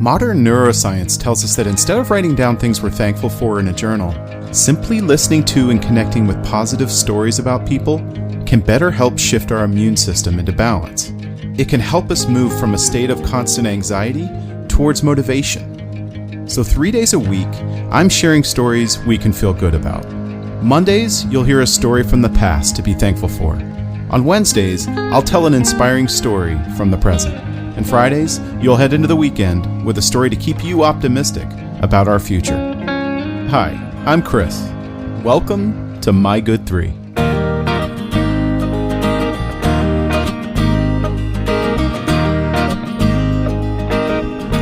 Modern neuroscience tells us that instead of writing down things we're thankful for in a journal, simply listening to and connecting with positive stories about people can better help shift our immune system into balance. It can help us move from a state of constant anxiety towards motivation. So 3 days a week, I'm sharing stories we can feel good about. Mondays, you'll hear a story from the past to be thankful for. On Wednesdays, I'll tell an inspiring story from the present. And Fridays, you'll head into the weekend with a story to keep you optimistic about our future. Hi, I'm Chris. Welcome to My Good 3.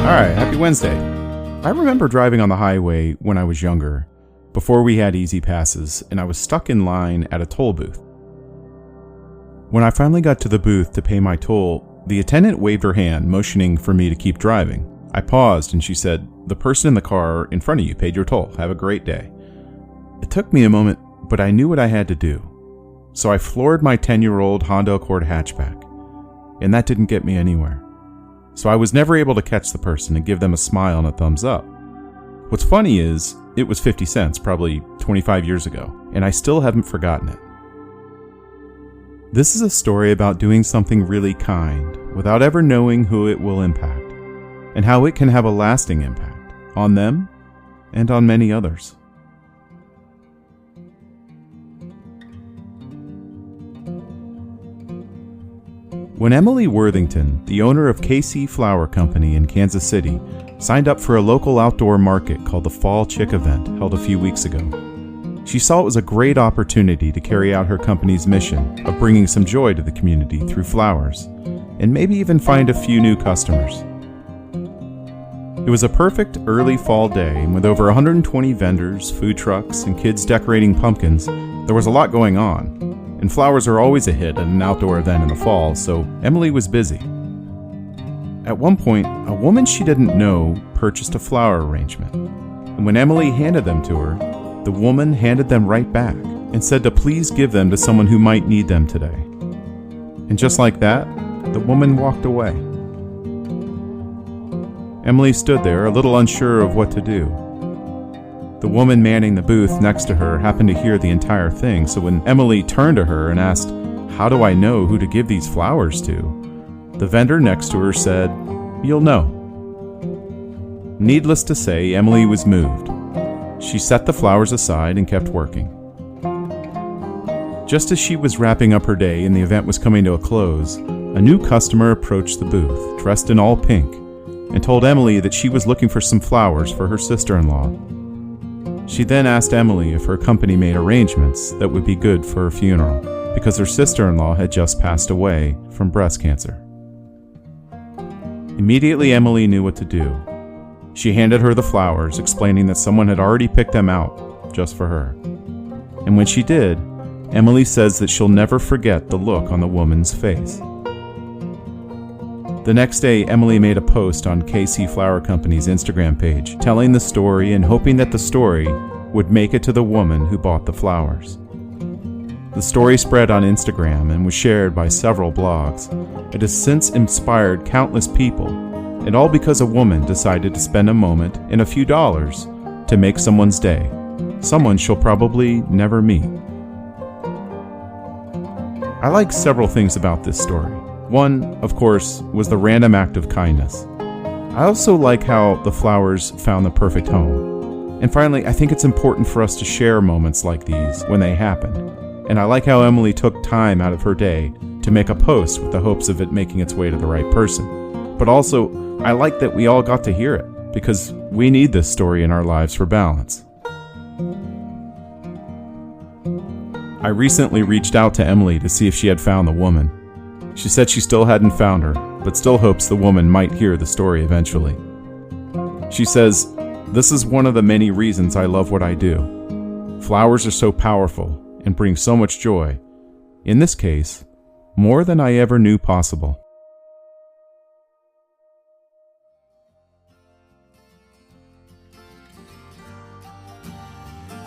Alright, happy Wednesday. I remember driving on the highway when I was younger, before we had easy passes, and I was stuck in line at a toll booth. When I finally got to the booth to pay my toll, the attendant waved her hand, motioning for me to keep driving. I paused and she said, "The person in the car in front of you paid your toll. Have a great day." It took me a moment, but I knew what I had to do. So I floored my 10-year-old Honda Accord hatchback, and that didn't get me anywhere. So I was never able to catch the person and give them a smile and a thumbs up. What's funny is, it was 50 cents, probably 25 years ago, and I still haven't forgotten it. This is a story about doing something really kind without ever knowing who it will impact, and how it can have a lasting impact on them and on many others. When Emily Worthington, the owner of KC Flower Company in Kansas City, signed up for a local outdoor market called the Fall Chick Event held a few weeks ago, she saw it was a great opportunity to carry out her company's mission of bringing some joy to the community through flowers, and maybe even find a few new customers. It was a perfect early fall day, and with over 120 vendors, food trucks, and kids decorating pumpkins, there was a lot going on. And flowers are always a hit at an outdoor event in the fall, so Emily was busy. At one point, a woman she didn't know purchased a flower arrangement, and when Emily handed them to her, the woman handed them right back and said to please give them to someone who might need them today. And just like that, the woman walked away. Emily stood there, a little unsure of what to do. The woman manning the booth next to her happened to hear the entire thing, so when Emily turned to her and asked, "How do I know who to give these flowers to?" the vendor next to her said, "You'll know." Needless to say, Emily was moved. She set the flowers aside and kept working. Just as she was wrapping up her day and the event was coming to a close, a new customer approached the booth, dressed in all pink, and told Emily that she was looking for some flowers for her sister-in-law. She then asked Emily if her company made arrangements that would be good for her funeral, because her sister-in-law had just passed away from breast cancer. Immediately, Emily knew what to do. She handed her the flowers, explaining that someone had already picked them out just for her. And when she did, Emily says that she'll never forget the look on the woman's face. The next day, Emily made a post on KC Flower Company's Instagram page, telling the story and hoping that the story would make it to the woman who bought the flowers. The story spread on Instagram and was shared by several blogs. It has since inspired countless people, and all because a woman decided to spend a moment and a few dollars to make someone's day, someone she'll probably never meet. I like several things about this story. One, of course, was the random act of kindness. I also like how the flowers found the perfect home. And finally, I think it's important for us to share moments like these when they happen. And I like how Emily took time out of her day to make a post with the hopes of it making its way to the right person. But also, I like that we all got to hear it, because we need this story in our lives for balance. I recently reached out to Emily to see if she had found the woman. She said she still hadn't found her, but still hopes the woman might hear the story eventually. She says, "This is one of the many reasons I love what I do. Flowers are so powerful and bring so much joy. In this case, more than I ever knew possible."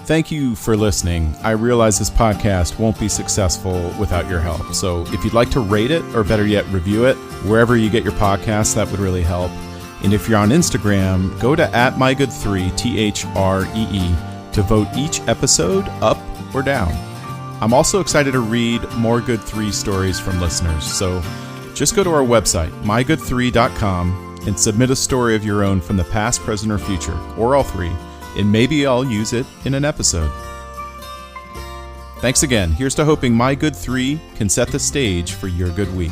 Thank you for listening. I realize this podcast won't be successful without your help. So if you'd like to rate it, or better yet, review it, wherever you get your podcasts, that would really help. And if you're on Instagram, go to @mygood3, THREE, to vote each episode up or down. I'm also excited to read more Good 3 stories from listeners, so just go to our website, mygood3.com, and submit a story of your own from the past, present, or future, or all three, and maybe I'll use it in an episode. Thanks again. Here's to hoping My Good 3 can set the stage for your good week.